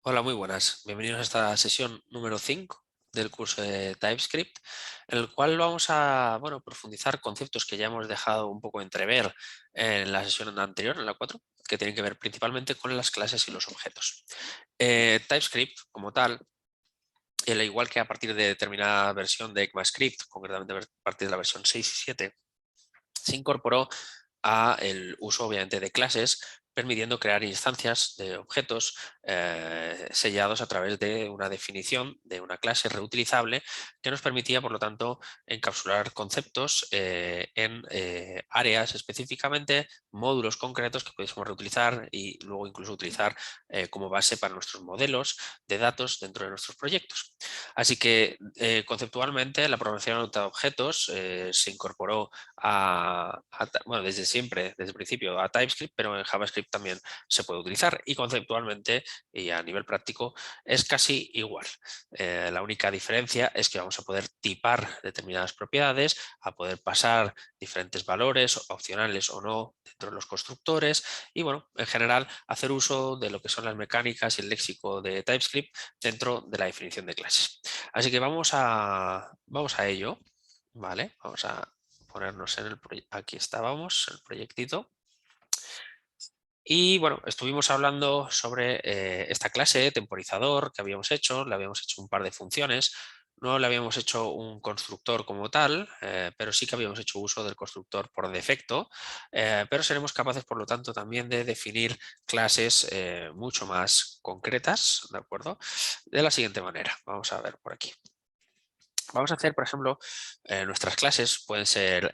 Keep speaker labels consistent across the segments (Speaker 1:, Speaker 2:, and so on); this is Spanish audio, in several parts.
Speaker 1: Hola, muy buenas. Bienvenidos a esta sesión número 5 del curso de TypeScript, en el cual vamos a profundizar conceptos que ya hemos dejado un poco entrever en la sesión anterior, en la 4, que tienen que ver principalmente con las clases y los objetos. TypeScript, como tal, al igual que a partir de determinada versión de ECMAScript, concretamente a partir de la versión 6 y 7, se incorporó a el uso obviamente de clases, permitiendo crear instancias de objetos sellados a través de una definición de una clase reutilizable que nos permitía, por lo tanto, encapsular conceptos en áreas específicamente, módulos concretos que pudiésemos reutilizar y luego incluso utilizar como base para nuestros modelos de datos dentro de nuestros proyectos. Así que conceptualmente la programación orientada a objetos se incorporó desde siempre, desde el principio, a TypeScript, pero en JavaScript también se puede utilizar y conceptualmente y a nivel práctico es casi igual. La única diferencia es que vamos a poder tipar determinadas propiedades, a poder pasar diferentes valores, opcionales o no, dentro de los constructores y, bueno, en general, hacer uso de lo que son las mecánicas y el léxico de TypeScript dentro de la definición de clases. Así que vamos a ello, ¿vale? Vamos a ponernos en el proyecto. Aquí estábamos, el proyectito. Y bueno, estuvimos hablando sobre esta clase temporizador que habíamos hecho, le habíamos hecho un par de funciones, no le habíamos hecho un constructor como tal, pero sí que habíamos hecho uso del constructor por defecto, pero seremos capaces, por lo tanto, también de definir clases mucho más concretas, ¿de acuerdo? De la siguiente manera, vamos a ver por aquí. Vamos a hacer, por ejemplo, nuestras clases pueden ser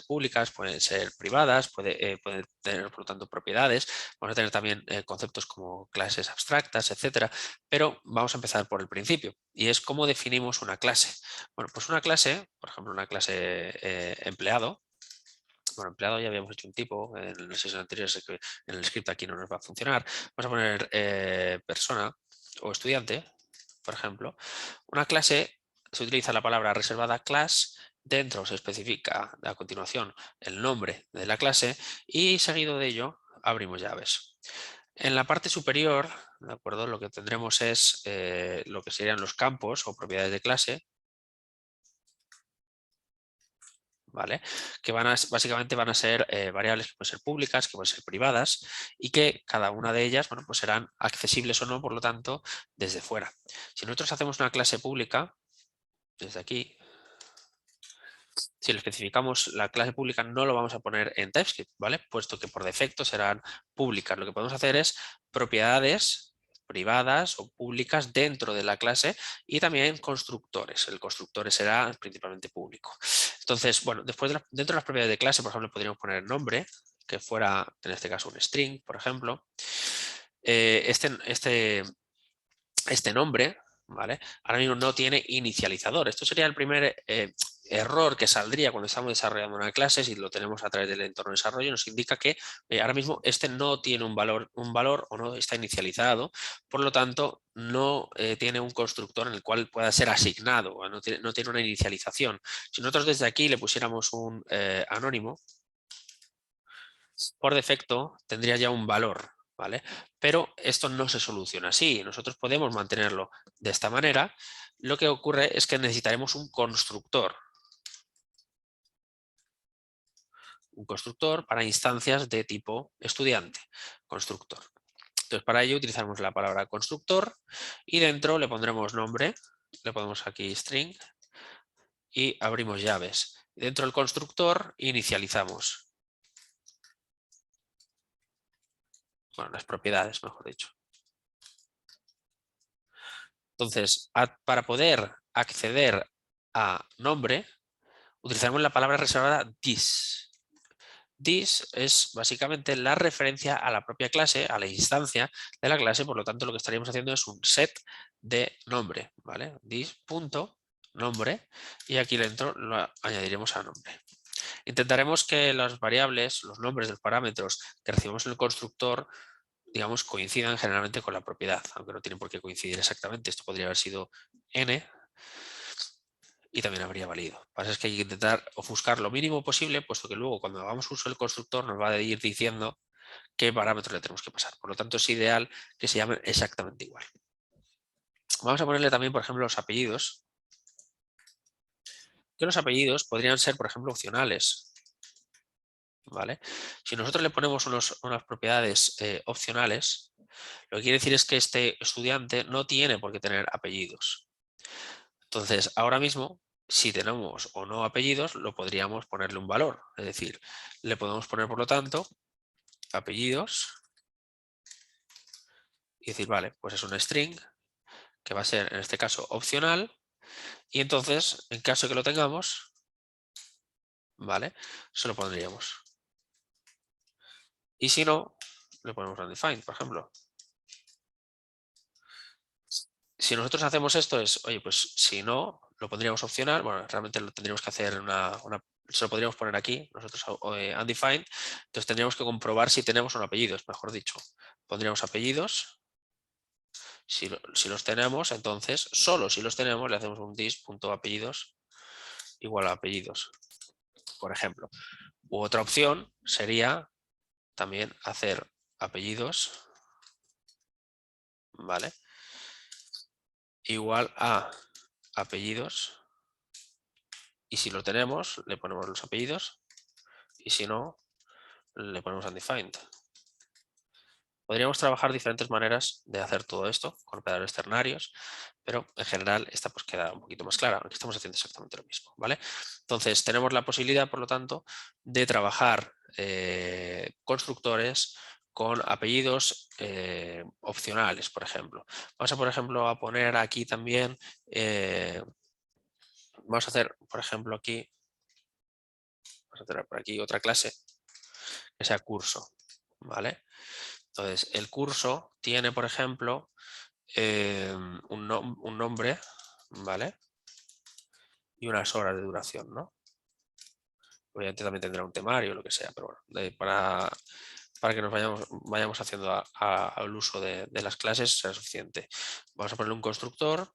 Speaker 1: públicas, pueden ser privadas, pueden tener, por lo tanto, propiedades. Vamos a tener también conceptos como clases abstractas, etcétera. Pero vamos a empezar por el principio y es cómo definimos una clase. Bueno, pues una clase, por ejemplo, una clase empleado. Bueno, empleado ya habíamos hecho un tipo en las sesiones anteriores, que en el script aquí no nos va a funcionar. Vamos a poner persona o estudiante, por ejemplo. Una clase, se utiliza la palabra reservada class, dentro se especifica a continuación el nombre de la clase y seguido de ello abrimos llaves. En la parte superior, ¿de acuerdo? Lo que tendremos es lo que serían los campos o propiedades de clase, ¿vale? Que básicamente van a ser variables que pueden ser públicas, que pueden ser privadas y que cada una de ellas, bueno, pues serán accesibles o no, por lo tanto, desde fuera. Si nosotros hacemos una clase pública, desde aquí, si le especificamos la clase pública no lo vamos a poner en TypeScript, ¿vale? Puesto que por defecto serán públicas. Lo que podemos hacer es propiedades privadas o públicas dentro de la clase y también constructores. El constructor será principalmente público. Entonces, bueno, dentro de las propiedades de clase, por ejemplo, podríamos poner el nombre, que fuera en este caso un string, por ejemplo. Este nombre, ¿vale? Ahora mismo no tiene inicializador. Esto sería el primer error que saldría cuando estamos desarrollando una clase. Si lo tenemos a través del entorno de desarrollo, nos indica que ahora mismo este no tiene un valor o no está inicializado, por lo tanto no tiene un constructor en el cual pueda ser asignado, no tiene una inicialización. Si nosotros desde aquí le pusiéramos un anónimo, por defecto tendría ya un valor, ¿vale? Pero esto no se soluciona así. Nosotros podemos mantenerlo de esta manera. Lo que ocurre es que necesitaremos un constructor. Un constructor para instancias de tipo estudiante. Constructor. Entonces, para ello utilizaremos la palabra constructor y dentro le pondremos nombre. Le ponemos aquí string y abrimos llaves. Dentro del constructor inicializamos. Bueno, las propiedades, mejor dicho. Entonces, para poder acceder a nombre, utilizaremos la palabra reservada this. This es básicamente la referencia a la propia clase, a la instancia de la clase, por lo tanto lo que estaríamos haciendo es un set de nombre, ¿vale? This.nombre y aquí dentro lo añadiremos a nombre. Intentaremos que las variables, los nombres de los parámetros que recibimos en el constructor, digamos, coincidan generalmente con la propiedad, aunque no tienen por qué coincidir exactamente. Esto podría haber sido n y también habría valido. Lo que pasa es que hay que intentar ofuscar lo mínimo posible, puesto que luego cuando hagamos uso del constructor nos va a ir diciendo qué parámetros le tenemos que pasar. Por lo tanto, es ideal que se llamen exactamente igual. Vamos a ponerle también, por ejemplo, los apellidos. Que los apellidos podrían ser, por ejemplo, opcionales. ¿Vale? Si nosotros le ponemos unas propiedades opcionales, lo que quiere decir es que este estudiante no tiene por qué tener apellidos. Entonces, ahora mismo, si tenemos o no apellidos, lo podríamos ponerle un valor. Es decir, le podemos poner, por lo tanto, apellidos y decir, vale, pues es un string que va a ser, en este caso, opcional. Y entonces, en caso que lo tengamos, ¿vale? Se lo pondríamos. Y si no, le ponemos undefined, por ejemplo. Si nosotros hacemos esto es, oye, pues si no, lo pondríamos opcional. Bueno, realmente lo tendríamos que hacer se lo podríamos poner aquí, nosotros undefined. Entonces tendríamos que comprobar si tenemos o no apellidos, mejor dicho. Pondríamos apellidos. Si los tenemos, entonces, solo si los tenemos, le hacemos un dis.apellidos igual a apellidos, por ejemplo. U otra opción sería también hacer apellidos, ¿vale? Igual a apellidos. Y si lo tenemos, le ponemos los apellidos. Y si no, le ponemos undefined. Podríamos trabajar diferentes maneras de hacer todo esto con operadores ternarios, pero en general esta pues queda un poquito más clara, aunque estamos haciendo exactamente lo mismo, ¿vale? Entonces tenemos la posibilidad, por lo tanto, de trabajar constructores con apellidos opcionales, por ejemplo. Vamos a, por ejemplo, a poner aquí también, vamos a hacer, por ejemplo, aquí, vamos a tener por aquí otra clase que sea curso, ¿vale? Entonces, el curso tiene, por ejemplo, un nombre, ¿vale? Y unas horas de duración, ¿no? Obviamente también tendrá un temario o lo que sea, pero bueno, para que nos vayamos haciendo al uso de las clases será suficiente. Vamos a ponerle un constructor,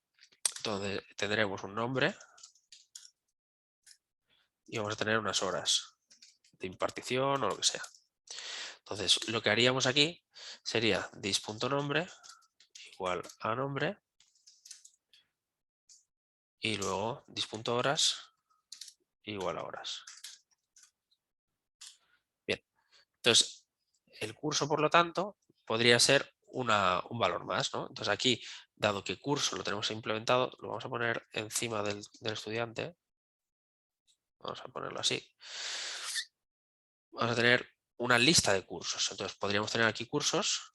Speaker 1: donde tendremos un nombre y vamos a tener unas horas de impartición o lo que sea. Entonces, lo que haríamos aquí sería dis.nombre igual a nombre y luego dis.horas igual a horas. Bien, entonces el curso, por lo tanto, podría ser un valor más, ¿no? Entonces aquí, dado que curso lo tenemos implementado, lo vamos a poner encima del estudiante. Vamos a ponerlo así. Vamos a tener una lista de cursos. Entonces podríamos tener aquí cursos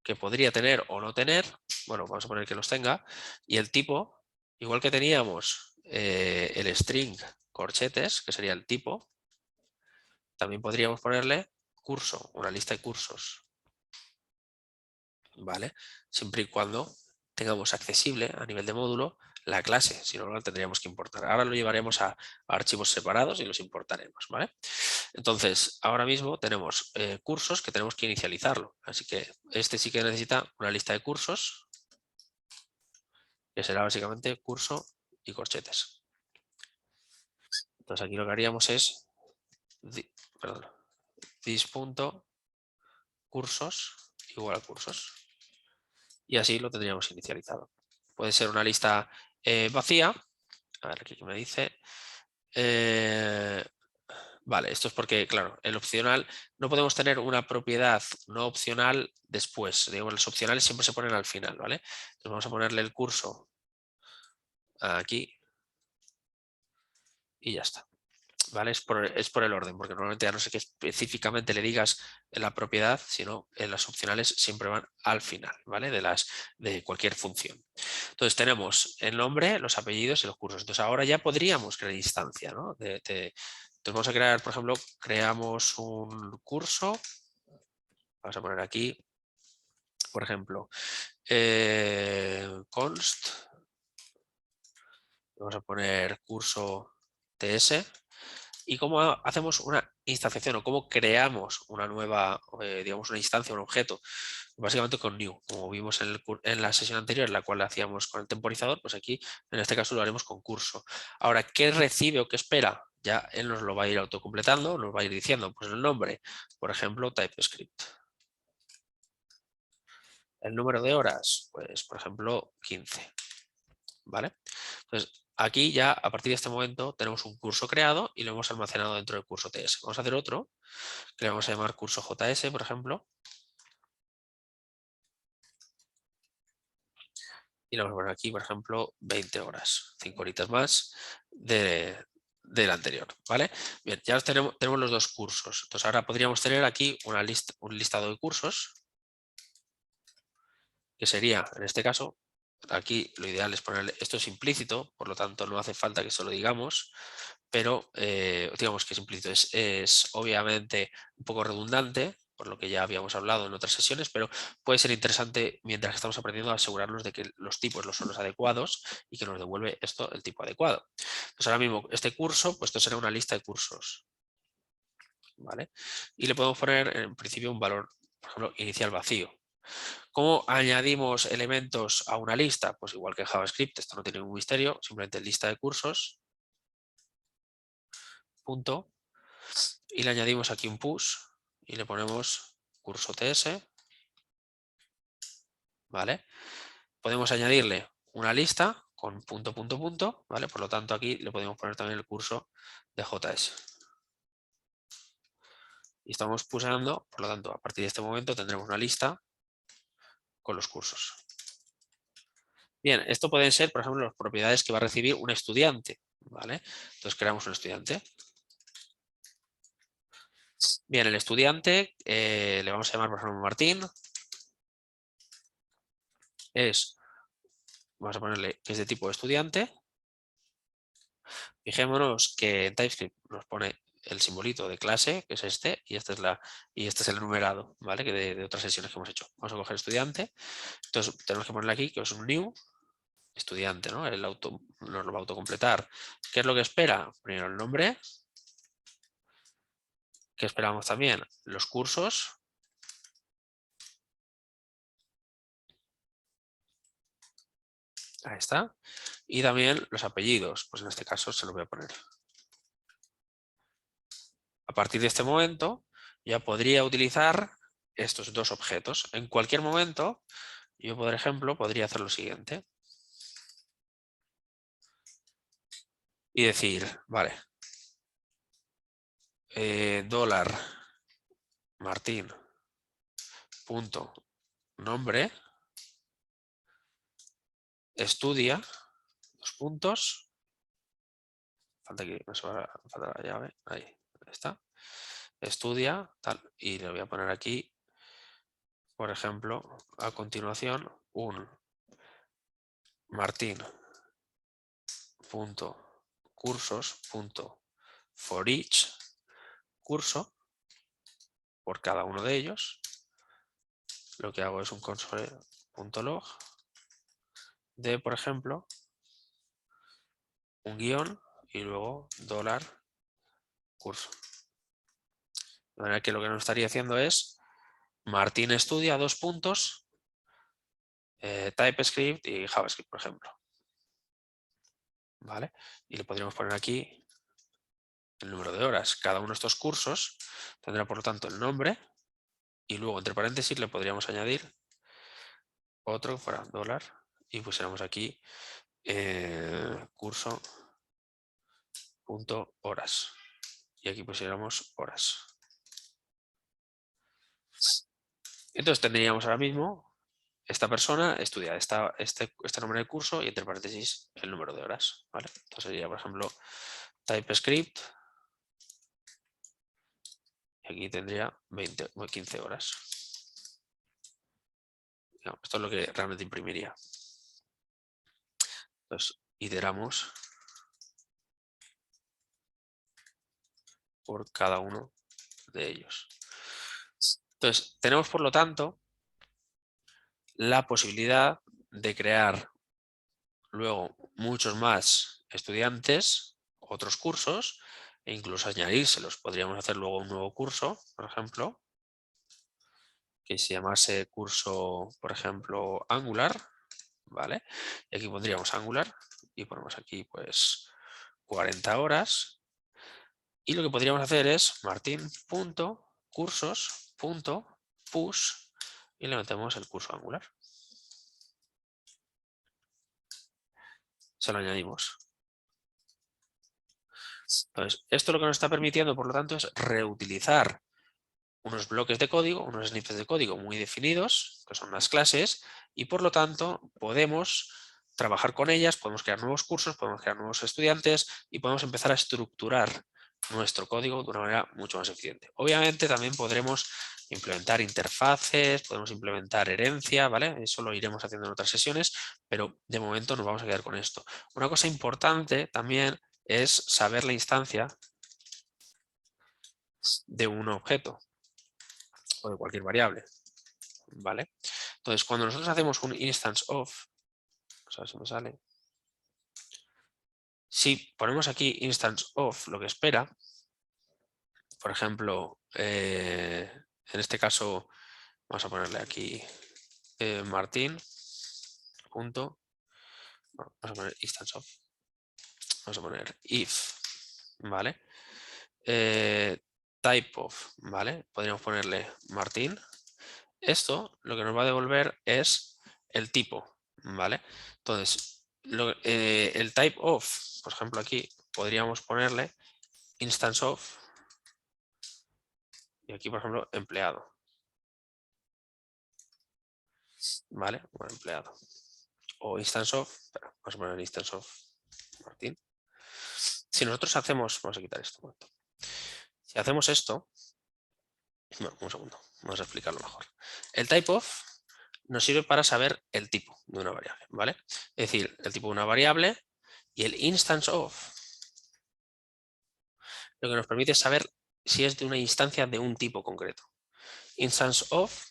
Speaker 1: que podría tener o no tener. Bueno, vamos a poner que los tenga. Y el tipo, igual que teníamos el string corchetes, que sería el tipo, también podríamos ponerle curso, una lista de cursos, ¿vale? Siempre y cuando tengamos accesible a nivel de módulo la clase, si no la tendríamos que importar. Ahora lo llevaremos a archivos separados y los importaremos, ¿vale? Entonces, ahora mismo tenemos cursos que tenemos que inicializarlo, así que este sí que necesita una lista de cursos, que será básicamente curso y corchetes. Entonces aquí lo que haríamos es this.cursos igual a cursos. Y así lo tendríamos inicializado. Puede ser una lista vacía. A ver aquí qué me dice. Vale, esto es porque, claro, el opcional, no podemos tener una propiedad no opcional después. Digamos, los opcionales siempre se ponen al final, ¿vale? Entonces vamos a ponerle el curso aquí y ya está. ¿Vale? Es por el orden, porque normalmente a no ser que específicamente le digas la propiedad, sino las opcionales siempre van al final, ¿vale? De cualquier función. Entonces tenemos el nombre, los apellidos y los cursos. Entonces ahora ya podríamos crear instancia, ¿no? Entonces vamos a crear, por ejemplo, creamos un curso. Vamos a poner aquí, por ejemplo, const. Vamos a poner curso TS. ¿Y cómo hacemos una instanciación o cómo creamos una nueva, digamos, una instancia, un objeto? Básicamente con new, como vimos en la sesión anterior, en la cual hacíamos con el temporizador, pues aquí en este caso lo haremos con curso. Ahora, ¿qué recibe o qué espera? Ya él nos lo va a ir autocompletando, nos va a ir diciendo, pues el nombre, por ejemplo, TypeScript. El número de horas, pues por ejemplo 15. ¿Vale? Entonces, aquí ya a partir de este momento tenemos un curso creado y lo hemos almacenado dentro del curso TS. Vamos a hacer otro que le vamos a llamar curso JS, por ejemplo. Y le vamos a poner aquí, por ejemplo, 20 horas, 5 horitas más del anterior, ¿vale? Bien, ya tenemos los dos cursos. Entonces ahora podríamos tener aquí un listado de cursos, que sería, en este caso, aquí lo ideal es ponerle, esto es implícito, por lo tanto no hace falta que se lo digamos, pero digamos que es implícito, es obviamente un poco redundante, por lo que ya habíamos hablado en otras sesiones, pero puede ser interesante mientras estamos aprendiendo a asegurarnos de que los tipos son los adecuados y que nos devuelve esto el tipo adecuado. Entonces ahora mismo este curso, pues esto será una lista de cursos, ¿vale? Y le podemos poner en principio un valor, por ejemplo, inicial vacío. ¿Cómo añadimos elementos a una lista? Pues igual que en JavaScript, esto no tiene ningún misterio, simplemente lista de cursos, punto, y le añadimos aquí un push y le ponemos curso TS, ¿vale? Podemos añadirle una lista con punto, punto, punto, ¿vale? Por lo tanto aquí le podemos poner también el curso de JS. Y estamos pushando, por lo tanto, a partir de este momento tendremos una lista con los cursos. Bien, esto pueden ser, por ejemplo, las propiedades que va a recibir un estudiante, ¿vale? Entonces creamos un estudiante. Bien, el estudiante le vamos a llamar, por ejemplo, Martín. Vamos a ponerle que es de tipo estudiante. Fijémonos que en TypeScript nos pone el simbolito de clase, que es este, y este es el enumerado, ¿vale? Que de otras sesiones que hemos hecho. Vamos a coger estudiante. Entonces tenemos que ponerle aquí que es un new estudiante, ¿no? Nos lo va a autocompletar. ¿Qué es lo que espera? Primero el nombre. ¿Qué esperamos también? Los cursos. Ahí está. Y también los apellidos. Pues en este caso se lo voy a poner. A partir de este momento ya podría utilizar estos dos objetos. En cualquier momento, yo por ejemplo podría hacer lo siguiente. Y decir, vale, dólar Martín punto nombre estudia, dos puntos, falta que me falta la llave, ahí está, estudia, tal, y le voy a poner aquí, por ejemplo, a continuación, un Martín punto cursos punto for each curso por cada uno de ellos. Lo que hago es un console.log de, por ejemplo, un guión y luego dólar curso. De manera que lo que nos estaría haciendo es Martín estudia dos puntos, TypeScript y JavaScript, por ejemplo. ¿Vale? Y le podríamos poner aquí el número de horas. Cada uno de estos cursos tendrá, por lo tanto, el nombre y luego, entre paréntesis, le podríamos añadir otro que fuera dólar y pusiéramos aquí curso.horas. Y aquí pusiéramos horas. Entonces tendríamos ahora mismo esta persona estudia este nombre del curso y entre paréntesis el número de horas. ¿Vale? Entonces sería, por ejemplo, TypeScript. Y aquí tendría 15 horas. No, esto es lo que realmente imprimiría. Entonces, iteramos por cada uno de ellos. Entonces, tenemos por lo tanto la posibilidad de crear luego muchos más estudiantes, otros cursos, e incluso añadírselos. Podríamos hacer luego un nuevo curso, por ejemplo, que se llamase curso, por ejemplo, Angular, ¿vale? Y aquí pondríamos Angular y ponemos aquí pues 40 horas. Y lo que podríamos hacer es martin.cursos.push y le metemos el curso Angular. Se lo añadimos. Entonces, esto lo que nos está permitiendo, por lo tanto, es reutilizar unos bloques de código, unos snippets de código muy definidos, que son las clases, y por lo tanto podemos trabajar con ellas, podemos crear nuevos cursos, podemos crear nuevos estudiantes y podemos empezar a estructurar nuestro código de una manera mucho más eficiente. Obviamente también podremos implementar interfaces, podemos implementar herencia, ¿vale? Eso lo iremos haciendo en otras sesiones, pero de momento nos vamos a quedar con esto. Una cosa importante también es saber la instancia de un objeto o de cualquier variable, ¿vale? Entonces, cuando nosotros hacemos un instance of, a ver si me sale, si ponemos aquí instance of, lo que espera, por ejemplo, en este caso, vamos a ponerle aquí Martín, punto, bueno, vamos a poner instance of, vamos a poner if, ¿vale? Type of, ¿vale? Podríamos ponerle Martín. Esto lo que nos va a devolver es el tipo, ¿vale? Entonces, el type of, por ejemplo aquí, podríamos ponerle instance of y aquí, por ejemplo, empleado, ¿vale? Bueno, empleado. O instance of, espera, vamos a poner instance of Martín. Si nosotros hacemos, vamos a quitar esto un momento. Si hacemos esto, bueno, un segundo, vamos a explicarlo mejor. El type of nos sirve para saber el tipo de una variable, ¿vale? Es decir, el tipo de una variable y el instance of lo que nos permite es saber si es de una instancia de un tipo concreto. Instance of,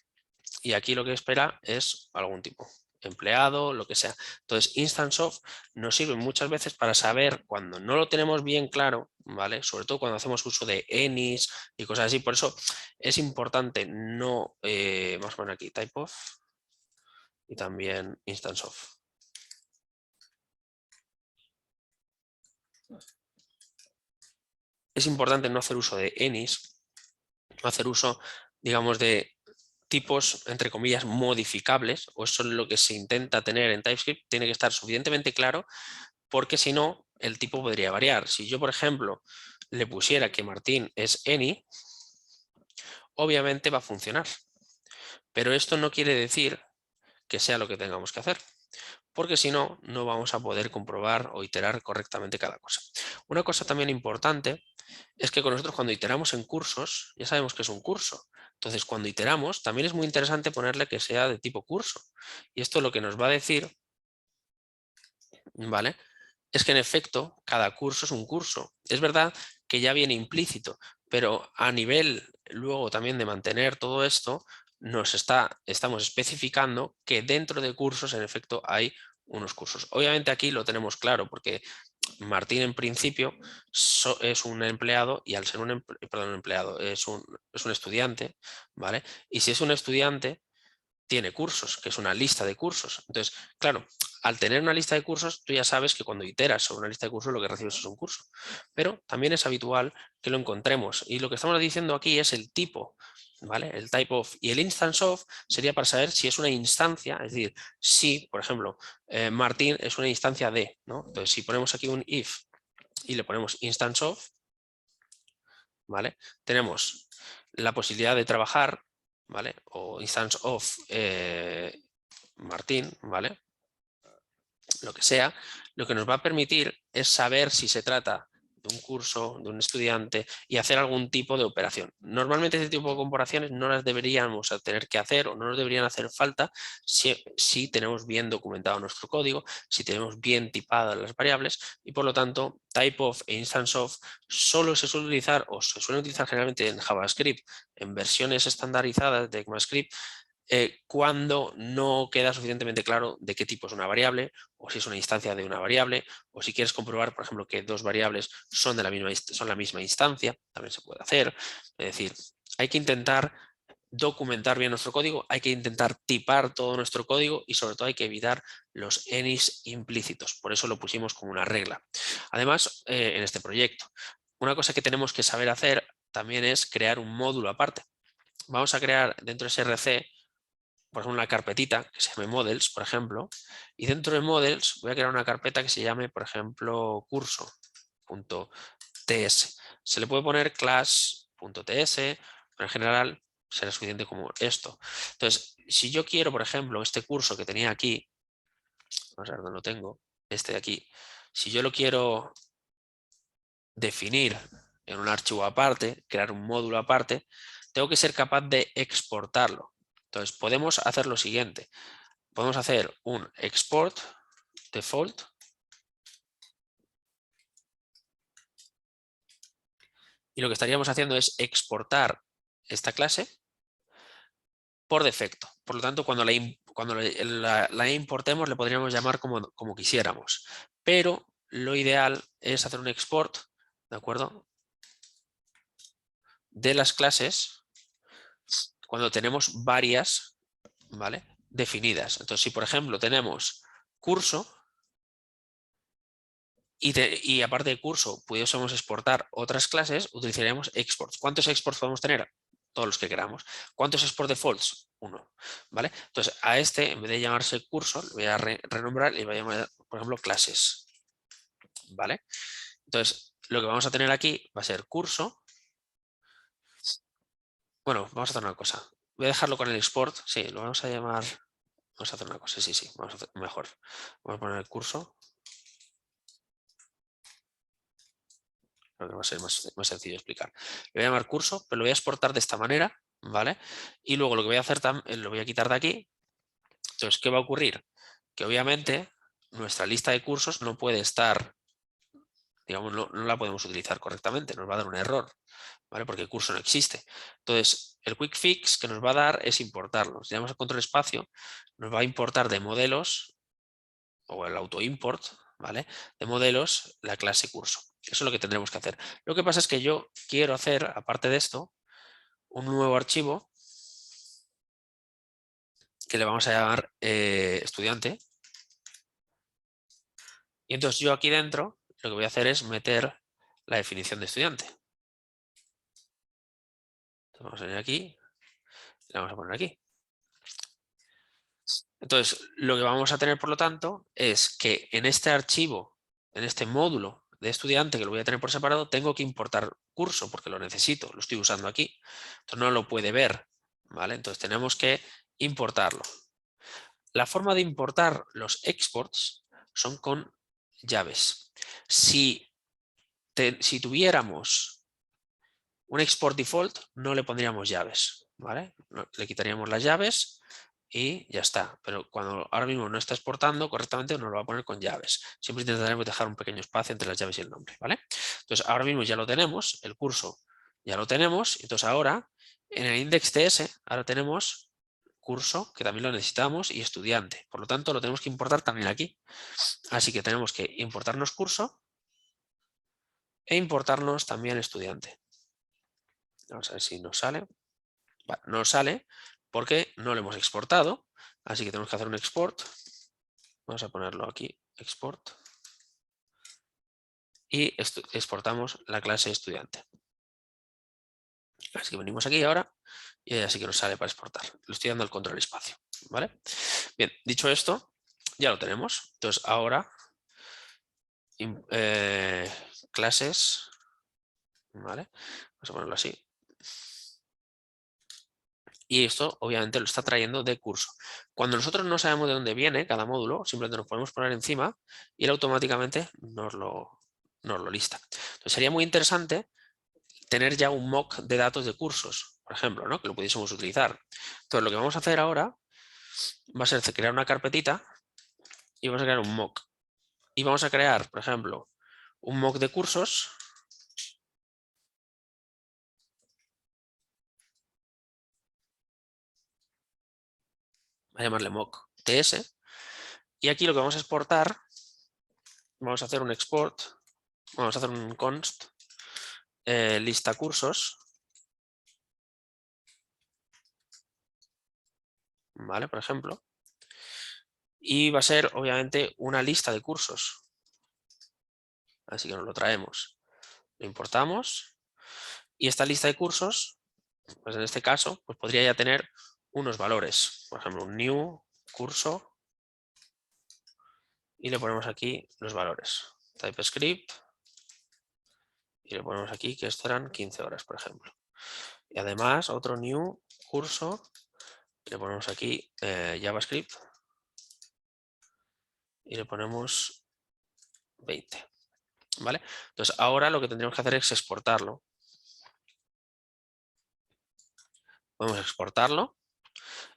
Speaker 1: y aquí lo que espera es algún tipo, empleado, lo que sea. Entonces, instance of nos sirve muchas veces para saber cuando no lo tenemos bien claro, ¿vale? Sobre todo cuando hacemos uso de ANYs y cosas así. Por eso es importante no, vamos a poner aquí type of y también instance of. Es importante no hacer uso de ANYs, no hacer uso, digamos, de tipos, entre comillas, modificables, o eso es lo que se intenta tener en TypeScript, tiene que estar suficientemente claro, porque si no, el tipo podría variar. Si yo, por ejemplo, le pusiera que Martín es any, obviamente va a funcionar. Pero esto no quiere decir que sea lo que tengamos que hacer, porque si no, no vamos a poder comprobar o iterar correctamente cada cosa. Una cosa también importante es que con nosotros cuando iteramos en cursos, ya sabemos que es un curso. Entonces, cuando iteramos, también es muy interesante ponerle que sea de tipo curso. Y esto lo que nos va a decir, ¿vale? Es que en efecto, cada curso es un curso. Es verdad que ya viene implícito, pero a nivel luego también de mantener todo esto, estamos especificando que dentro de cursos, en efecto, hay unos cursos. Obviamente aquí lo tenemos claro, porque Martín en principio es un empleado y al ser un empleado es un estudiante, ¿vale? Y si es un estudiante, tiene cursos, que es una lista de cursos. Entonces, claro, al tener una lista de cursos, tú ya sabes que cuando iteras sobre una lista de cursos lo que recibes es un curso. Pero también es habitual que lo encontremos. Y lo que estamos diciendo aquí es el tipo, ¿vale? El type of. Y el instance of sería para saber si es una instancia, es decir, si, por ejemplo, Martín es una instancia de, ¿no? Entonces, si ponemos aquí un if y le ponemos instance of, ¿vale? Tenemos la posibilidad de trabajar, ¿vale? O instance of Martín, ¿vale? Lo que sea, lo que nos va a permitir es saber si se trata de un curso, de un estudiante y hacer algún tipo de operación. Normalmente este tipo de comparaciones no las deberíamos tener que hacer o no nos deberían hacer falta si tenemos bien documentado nuestro código, si tenemos bien tipadas las variables y por lo tanto type of e instance of solo se suele utilizar o se suele utilizar generalmente en JavaScript en versiones estandarizadas de ECMAScript cuando no queda suficientemente claro de qué tipo es una variable o si es una instancia de una variable o si quieres comprobar, por ejemplo, que dos variables son la misma instancia, también se puede hacer. Es decir, hay que intentar documentar bien nuestro código, hay que intentar tipar todo nuestro código y sobre todo hay que evitar los ANYs implícitos. Por eso lo pusimos como una regla. Además, en este proyecto, una cosa que tenemos que saber hacer también es crear un módulo aparte. Vamos a crear dentro de SRC por ejemplo, una carpetita que se llame models, por ejemplo, y dentro de models voy a crear una carpeta que se llame, por ejemplo, curso.ts. Se le puede poner class.ts, pero en general será suficiente como esto. Entonces, si yo quiero, por ejemplo, este curso que tenía aquí, vamos a ver dónde lo tengo, este de aquí, si yo lo quiero definir en un archivo aparte, crear un módulo aparte, tengo que ser capaz de exportarlo. Entonces podemos hacer lo siguiente. Podemos hacer un export default y lo que estaríamos haciendo es exportar esta clase por defecto. Por lo tanto, cuando la importemos le podríamos llamar como quisiéramos. Pero lo ideal es hacer un export, ¿de acuerdo?, de las clases cuando tenemos varias, ¿vale?, definidas. Entonces, si por ejemplo tenemos curso y aparte de curso pudiésemos exportar otras clases, utilizaríamos exports. ¿Cuántos exports podemos tener? Todos los que queramos. ¿Cuántos export defaults? Uno, ¿vale? Entonces, a este, en vez de llamarse curso, lo voy a renombrar y voy a llamar, por ejemplo, clases, ¿vale? Entonces, lo que vamos a tener aquí va a ser curso. Bueno, vamos a hacer una cosa. Voy a dejarlo con el export. Sí, lo vamos a llamar. Vamos a hacer una cosa. Sí, vamos a hacer mejor. Vamos a poner el curso. Creo que va a ser más sencillo de explicar. Lo voy a llamar curso, pero lo voy a exportar de esta manera, ¿vale? Y luego lo que voy a hacer también, lo voy a quitar de aquí. Entonces, ¿qué va a ocurrir? Que obviamente nuestra lista de cursos no puede estar, digamos, no la podemos utilizar correctamente, nos va a dar un error, ¿vale? Porque el curso no existe. Entonces, el quick fix que nos va a dar es importarlo. Si le damos a control espacio, nos va a importar de modelos, o el auto import, ¿vale?, de modelos, la clase curso. Eso es lo que tendremos que hacer. Lo que pasa es que yo quiero hacer, aparte de esto, un nuevo archivo que le vamos a llamar estudiante. Y entonces yo aquí dentro lo que voy a hacer es meter la definición de estudiante. Entonces vamos a venir aquí y la vamos a poner aquí. Entonces, lo que vamos a tener, por lo tanto, es que en este archivo, en este módulo de estudiante, que lo voy a tener por separado, tengo que importar curso porque lo necesito, lo estoy usando aquí. Entonces no lo puede ver, ¿vale? Entonces tenemos que importarlo. La forma de importar los exports son con llaves. Si tuviéramos un export default, no le pondríamos llaves, ¿vale? Le quitaríamos las llaves y ya está. Pero cuando ahora mismo no está exportando correctamente, nos lo va a poner con llaves. Siempre intentaremos dejar un pequeño espacio entre las llaves y el nombre, ¿vale? Entonces ahora mismo ya lo tenemos, el curso ya lo tenemos. Entonces ahora en el index.ts ahora tenemos curso, que también lo necesitamos, y estudiante. Por lo tanto, lo tenemos que importar también aquí. Así que tenemos que importarnos curso e importarnos también estudiante. Vamos a ver si nos sale. Vale, no nos sale porque no lo hemos exportado, así que tenemos que hacer un export. Vamos a ponerlo aquí, export. Y exportamos la clase estudiante. Así que venimos aquí ahora y así que nos sale para exportar. Lo estoy dando al control espacio, ¿vale? Bien, dicho esto, ya lo tenemos. Entonces ahora, clases, ¿vale? Vamos a ponerlo así. Y esto obviamente lo está trayendo de curso. Cuando nosotros no sabemos de dónde viene cada módulo, simplemente nos podemos poner encima y él automáticamente nos lo lista. Entonces sería muy interesante tener ya un mock de datos de cursos, por ejemplo, ¿no?, que lo pudiésemos utilizar. Entonces lo que vamos a hacer ahora va a ser crear una carpetita y vamos a crear un mock. Y vamos a crear, por ejemplo, un mock de cursos. Voy a llamarle mock ts. Y aquí lo que vamos a exportar, vamos a hacer un export, vamos a hacer un const lista cursos, ¿vale? Por ejemplo. Y va a ser obviamente una lista de cursos. Así que nos lo traemos, lo importamos. Y esta lista de cursos, pues en este caso, pues podría ya tener unos valores, por ejemplo, un new curso, y le ponemos aquí los valores. TypeScript, y le ponemos aquí que esto eran 15 horas, por ejemplo. Y además otro new curso, y le ponemos aquí JavaScript, y le ponemos 20. ¿Vale? Entonces ahora lo que tendríamos que hacer es exportarlo. Podemos exportarlo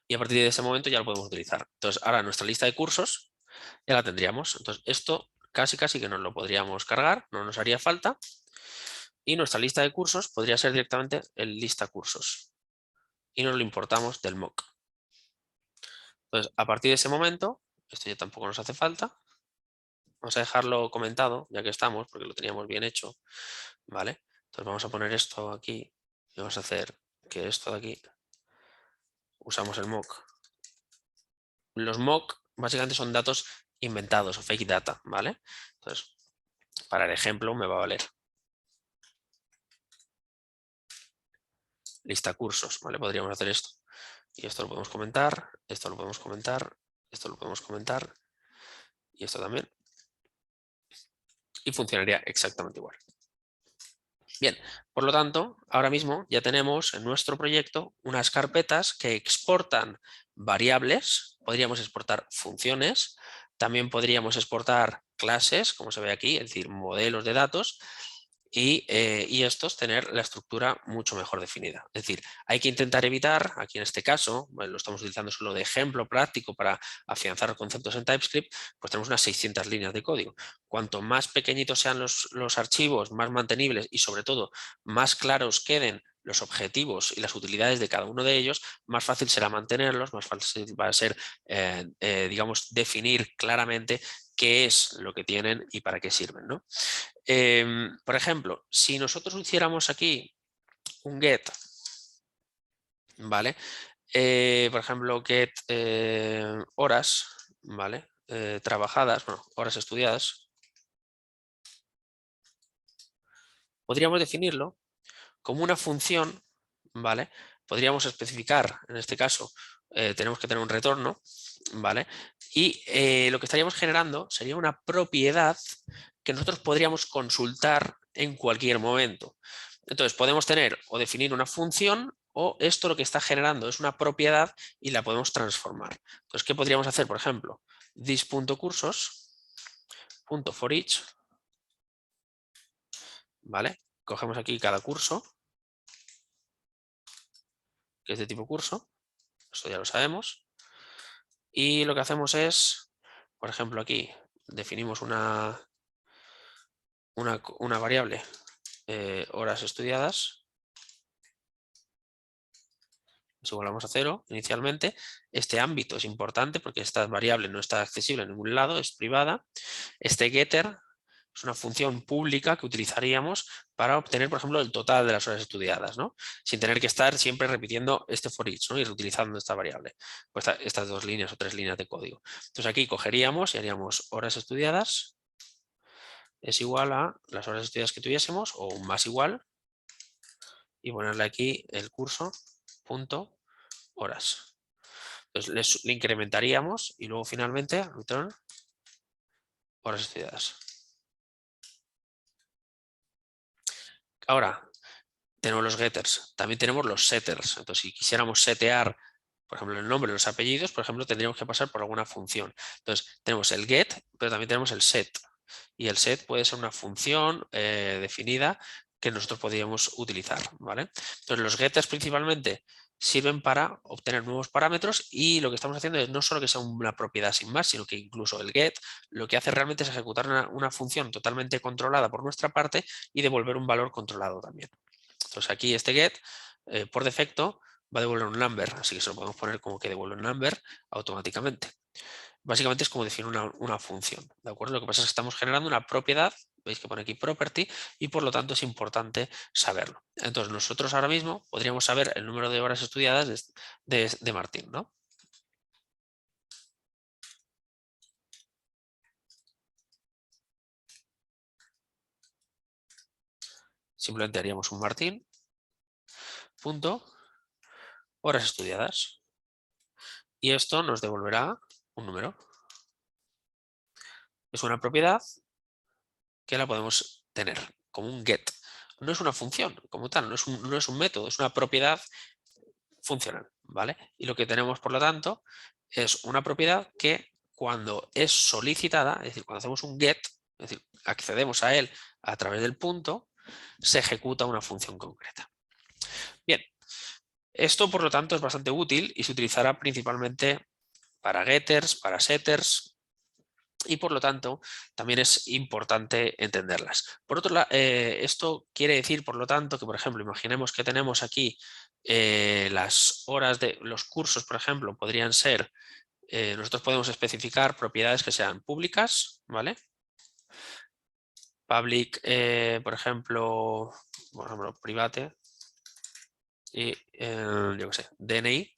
Speaker 1: y a partir de ese momento ya lo podemos utilizar. Entonces ahora nuestra lista de cursos ya la tendríamos. Entonces esto casi que nos lo podríamos cargar, no nos haría falta. Y nuestra lista de cursos podría ser directamente el lista cursos. Y nos lo importamos del mock. Entonces a partir de ese momento, esto ya tampoco nos hace falta. Vamos a dejarlo comentado, ya que estamos, porque lo teníamos bien hecho. ¿Vale? Entonces vamos a poner esto aquí y vamos a hacer que esto de aquí usamos el mock. Los mock básicamente son datos inventados o fake data, ¿vale? Entonces, para el ejemplo me va a valer lista cursos, ¿vale? Podríamos hacer esto. Y esto lo podemos comentar, esto lo podemos comentar, esto lo podemos comentar y esto también. Y funcionaría exactamente igual. Bien, por lo tanto, ahora mismo ya tenemos en nuestro proyecto unas carpetas que exportan variables, podríamos exportar funciones, también podríamos exportar clases, como se ve aquí, es decir, modelos de datos, y estos tener la estructura mucho mejor definida. Es decir, hay que intentar evitar, aquí en este caso, bueno, lo estamos utilizando solo de ejemplo práctico para afianzar conceptos en TypeScript, pues tenemos unas 600 líneas de código. Cuanto más pequeñitos sean los archivos, más mantenibles y sobre todo más claros queden los objetivos y las utilidades de cada uno de ellos, más fácil será mantenerlos, más fácil va a ser, digamos, definir claramente qué es lo que tienen y para qué sirven, ¿no? Por ejemplo, si nosotros hiciéramos aquí un get, ¿vale? Por ejemplo, get horas, ¿vale? Trabajadas, bueno, horas estudiadas, podríamos definirlo como una función, ¿vale? Podríamos especificar, en este caso, tenemos que tener un retorno, ¿vale? Y lo que estaríamos generando sería una propiedad que nosotros podríamos consultar en cualquier momento. Entonces podemos tener o definir una función o esto lo que está generando es una propiedad y la podemos transformar. Entonces, ¿qué podríamos hacer? Por ejemplo, this.cursos.forEach, ¿vale? Cogemos aquí cada curso, que es de tipo curso, esto ya lo sabemos, y lo que hacemos es, por ejemplo, aquí definimos una variable horas estudiadas, es igual vamos a 0 inicialmente. Este ámbito es importante porque esta variable no está accesible en ningún lado, es privada. Este getter es una función pública que utilizaríamos para obtener, por ejemplo, el total de las horas estudiadas, ¿no? Sin tener que estar siempre repitiendo este for each, ¿no? Y reutilizando esta variable, pues estas 2 líneas o 3 líneas de código. Entonces aquí cogeríamos y haríamos horas estudiadas es igual a las horas estudiadas que tuviésemos o un más igual y ponerle aquí el curso punto horas. Entonces le incrementaríamos y luego finalmente return horas estudiadas. Ahora tenemos los getters, también tenemos los setters. Entonces si quisiéramos setear, por ejemplo, el nombre y los apellidos, por ejemplo, tendríamos que pasar por alguna función. Entonces tenemos el get, pero también tenemos el set. Y el set puede ser una función definida que nosotros podríamos utilizar, ¿vale? Entonces los getters principalmente sirven para obtener nuevos parámetros y lo que estamos haciendo es no solo que sea una propiedad sin más, sino que incluso el get lo que hace realmente es ejecutar una función totalmente controlada por nuestra parte y devolver un valor controlado también. Entonces aquí este get por defecto va a devolver un number, así que se lo podemos poner como que devuelve un number automáticamente. Básicamente es como definir una función, ¿de acuerdo? Lo que pasa es que estamos generando una propiedad, veis que pone aquí property, y por lo tanto es importante saberlo. Entonces nosotros ahora mismo podríamos saber el número de horas estudiadas de Martín, ¿no? Simplemente haríamos un Martín, punto, horas estudiadas. y esto nos devolverá un número. Es una propiedad que la podemos tener como un get. No es una función como tal, no es un método, es una propiedad funcional, ¿vale? Y lo que tenemos, por lo tanto, es una propiedad que cuando es solicitada, es decir, cuando hacemos un get, es decir, accedemos a él a través del punto, se ejecuta una función concreta. Bien, esto por lo tanto es bastante útil y se utilizará principalmente para getters, para setters, y por lo tanto también es importante entenderlas. Por otro lado, esto quiere decir, por lo tanto, que por ejemplo, imaginemos que tenemos aquí las horas de los cursos, por ejemplo, podrían ser, nosotros podemos especificar propiedades que sean públicas, ¿vale? Public, por ejemplo, private y, yo qué sé, DNI,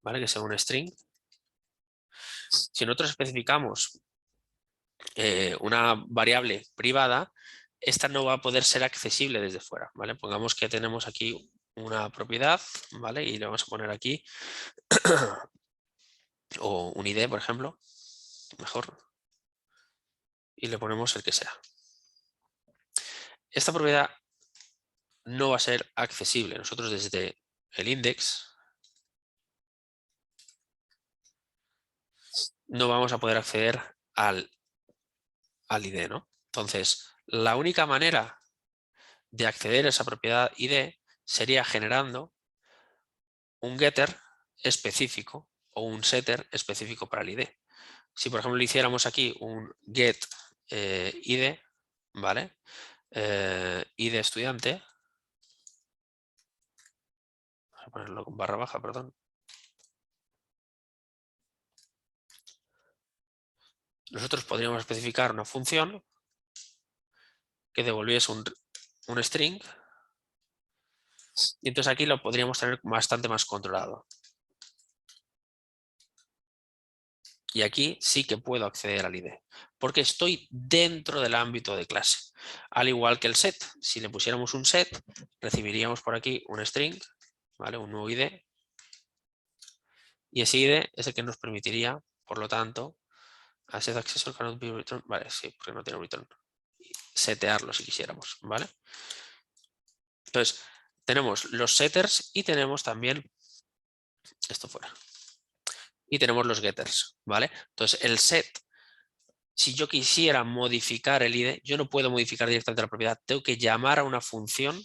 Speaker 1: ¿vale? Que sea un string. Si nosotros especificamos una variable privada, esta no va a poder ser accesible desde fuera, ¿vale? Pongamos que tenemos aquí una propiedad, ¿vale? Y le vamos a poner aquí o un ID, por ejemplo, mejor, y le ponemos el que sea. Esta propiedad no va a ser accesible. Nosotros desde el index no vamos a poder acceder al ID, ¿no? Entonces, la única manera de acceder a esa propiedad ID sería generando un getter específico o un setter específico para el ID. Si por ejemplo le hiciéramos aquí un get ID, ¿vale? ID estudiante, vamos a ponerlo con barra baja, perdón. Nosotros podríamos especificar una función que devolviese un string y entonces aquí lo podríamos tener bastante más controlado. Y aquí sí que puedo acceder al ID, porque estoy dentro del ámbito de clase. Al igual que el set, si le pusiéramos un set, recibiríamos por aquí un string, ¿vale? Un nuevo ID. Y ese ID es el que nos permitiría, por lo tanto, access accessor cannot be returned. Vale, sí, porque no tiene return. Setearlo si quisiéramos, ¿vale? Entonces, tenemos los setters y tenemos también esto fuera. Y tenemos los getters, ¿vale? Entonces, el set, si yo quisiera modificar el ID, yo no puedo modificar directamente la propiedad. Tengo que llamar a una función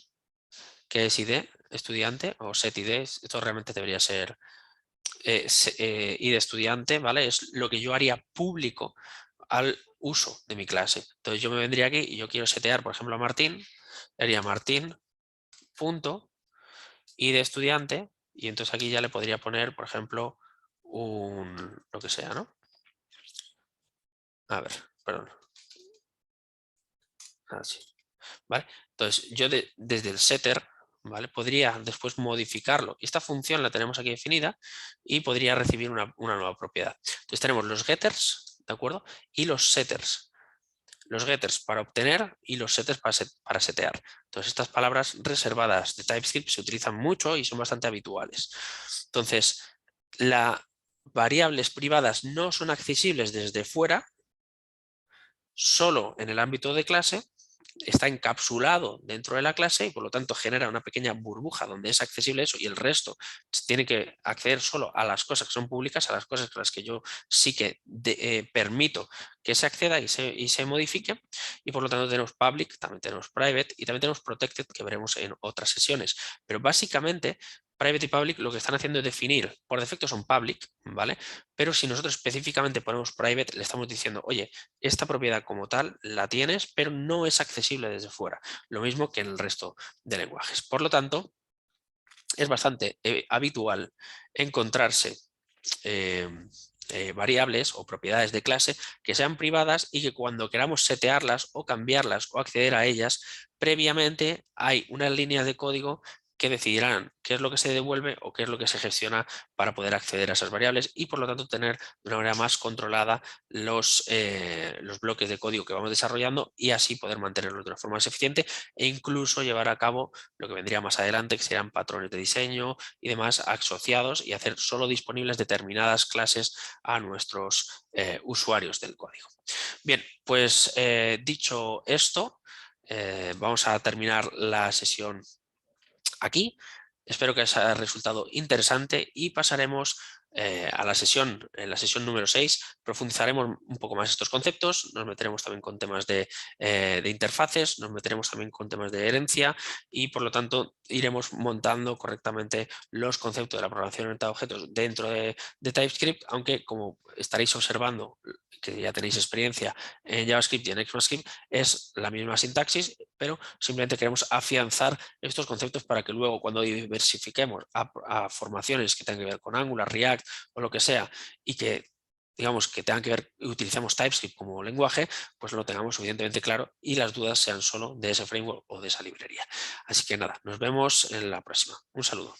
Speaker 1: que es ID estudiante o set ID. Esto realmente debería ser ID estudiante, ¿vale? Es lo que yo haría público al uso de mi clase. Entonces yo me vendría aquí y yo quiero setear, por ejemplo, a Martín, haría Martín punto ID estudiante y entonces aquí ya le podría poner, por ejemplo, lo que sea, ¿no? A ver, perdón. Así, ¿vale? Entonces yo desde el setter, ¿vale? Podría después modificarlo. Esta función la tenemos aquí definida y podría recibir una nueva propiedad. Entonces tenemos los getters, ¿de acuerdo? Y los setters. Los getters para obtener y los setters para setear. Entonces estas palabras reservadas de TypeScript se utilizan mucho y son bastante habituales. Entonces, las variables privadas no son accesibles desde fuera, solo en el ámbito de clase, está encapsulado dentro de la clase y por lo tanto genera una pequeña burbuja donde es accesible eso y el resto tiene que acceder solo a las cosas que son públicas, a las cosas con las que yo sí que permito que se acceda y se modifique, y por lo tanto tenemos public, también tenemos private y también tenemos protected, que veremos en otras sesiones. Pero básicamente private y public lo que están haciendo es definir, por defecto son public, ¿vale? Pero si nosotros específicamente ponemos private, le estamos diciendo, oye, esta propiedad como tal la tienes, pero no es accesible desde fuera. Lo mismo que en el resto de lenguajes. Por lo tanto, es bastante habitual encontrarse variables o propiedades de clase que sean privadas y que cuando queramos setearlas o cambiarlas o acceder a ellas, previamente hay una línea de código que decidirán qué es lo que se devuelve o qué es lo que se gestiona para poder acceder a esas variables y por lo tanto tener de una manera más controlada los bloques de código que vamos desarrollando y así poder mantenerlos de una forma más eficiente e incluso llevar a cabo lo que vendría más adelante, que serían patrones de diseño y demás asociados y hacer solo disponibles determinadas clases a nuestros usuarios del código. Bien, pues dicho esto, vamos a terminar la sesión aquí. Espero que os haya resultado interesante y pasaremos a la sesión, en la sesión número 6, profundizaremos un poco más estos conceptos, nos meteremos también con temas de interfaces, nos meteremos también con temas de herencia y por lo tanto iremos montando correctamente los conceptos de la programación orientada a objetos dentro de TypeScript, aunque como estaréis observando, que ya tenéis experiencia en JavaScript y en ECMAScript, es la misma sintaxis, pero simplemente queremos afianzar estos conceptos para que luego cuando diversifiquemos a formaciones que tengan que ver con Angular, React o lo que sea y que digamos que tengan que ver y utilicemos TypeScript como lenguaje, pues lo tengamos suficientemente claro y las dudas sean solo de ese framework o de esa librería. Así que nada, nos vemos en la próxima. Un saludo.